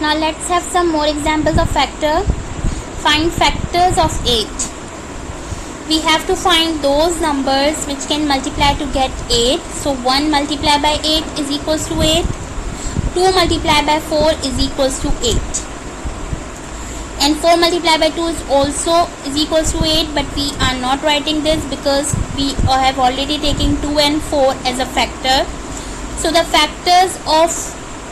Now let's have some more examples of factor. Find factors of 8. We have to find those numbers which can multiply to get 8. So 1 multiplied by 8 is equals to 8. 2 multiplied by 4 is equals to 8. And 4 multiplied by 2 is equals to 8, but we are not writing this because we have already taken 2 and 4 as a factor. So the factors of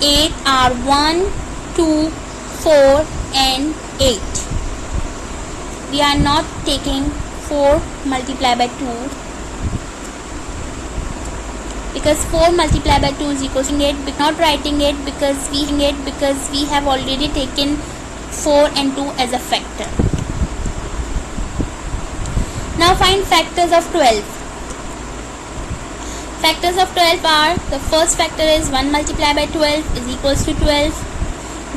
8 are 1, 2, 4 and 8. We are not taking 4 multiplied by 2 because 4 multiplied by 2 is equals to 8. We're not writing it because we have already taken 4 and 2 as a factor. Now find factors of 12. Factors of 12 are, the first factor is 1 multiplied by 12 is equals to 12.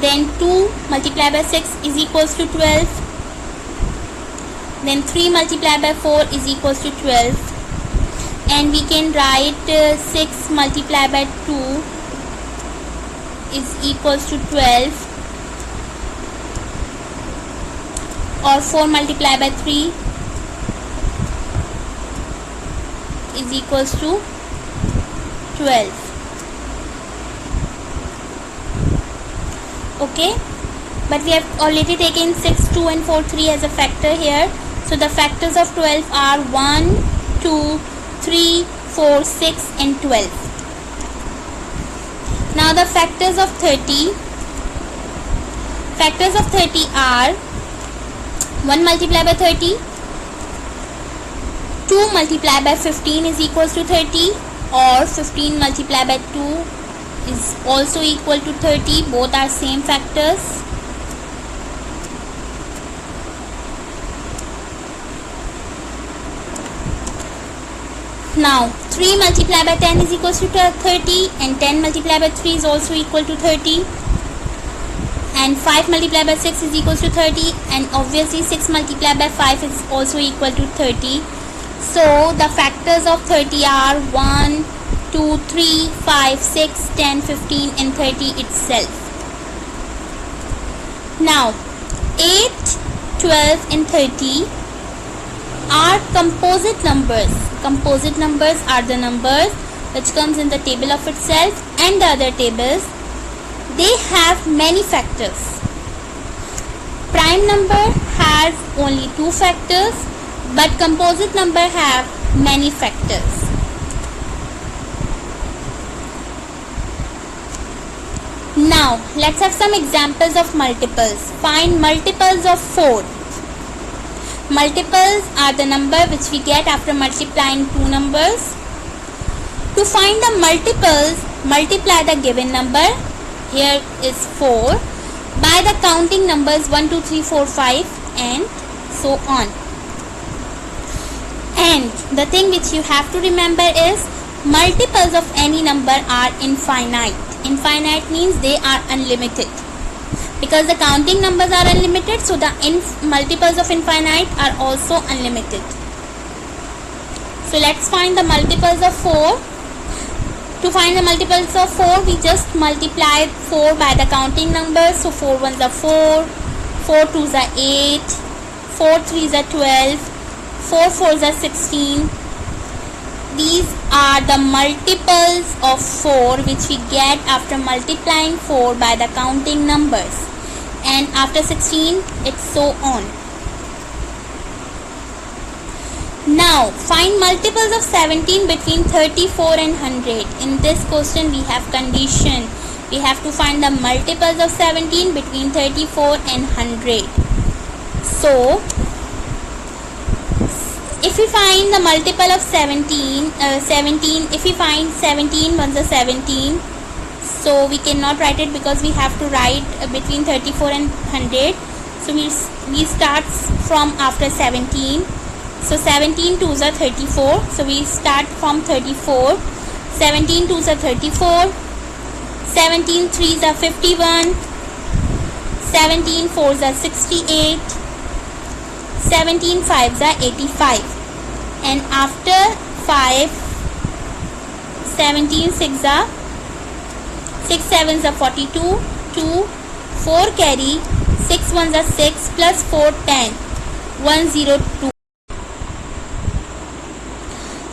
Then 2 multiplied by 6 is equals to 12. Then 3 multiplied by 4 is equals to 12. And we can write 6 multiplied by 2 is equals to 12. Or 4 multiplied by 3 is equals to 12. Okay, but we have already taken 6, 2 and 4, 3 as a factor here. So the factors of 12 are 1, 2, 3, 4, 6 and 12. Now the factors of 30. Factors of 30 are 1 multiplied by 30, 2 multiplied by 15 is equals to 30, or 15 multiplied by 2 is also equal to 30. Both are same factors. Now 3 multiplied by 10 is equals to 30, and 10 multiplied by 3 is also equal to 30. And 5 multiplied by 6 is equals to 30, and obviously 6 multiplied by 5 is also equal to 30. So the factors of 30 are 1, 2, 3, 5, 6, 10, 15 and 30 itself. Now 8, 12 and 30 are composite numbers. Composite numbers are the numbers which comes in the table of itself and the other tables. They have many factors. Prime number has only 2 factors, but composite number have many factors. Now let's have some examples of multiples. Find multiples of 4. Multiples are the number which we get after multiplying 2 numbers. To find the multiples, multiply the given number, here is 4, by the counting numbers 1, 2, 3, 4, 5 and so on. And the thing which you have to remember is multiples of any number are infinite. Infinite means they are unlimited. Because the counting numbers are unlimited, so the multiples of infinite are also unlimited. So let's find the multiples of 4. To find the multiples of 4, we just multiply 4 by the counting numbers. So 4 1s are 4, 4 2s are 8, 4 3s are 12, 4 4s are 16. These are the multiples of 4 which we get after multiplying 4 by the counting numbers. And after 16, it's so on. Now find multiples of 17 between 34 and 100. In this question we have condition. We have to find the multiples of 17 between 34 and 100. So if we find the multiple of 17, if we find 17 1s are 17, so we cannot write it because we have to write between 34 and 100. So we start from after 17. So 17 2s are 34. So we start from 34. 17 2s are 34. 17 3s are 51. 17 4s are 68. 17 5s are 85. And after 5, 17 6s are 6 7s are 42. 2 4 carry, 6 ones are 6 plus 4 10, 102.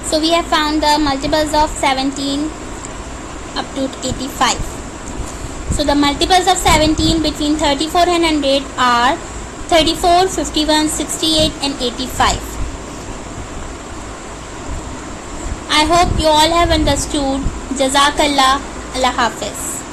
So we have found the multiples of 17 up to 85. So the multiples of 17 between 34 and 100 are 34, 51, 68 and 85. I hope you all have understood. Jazakallah. Allah Hafiz.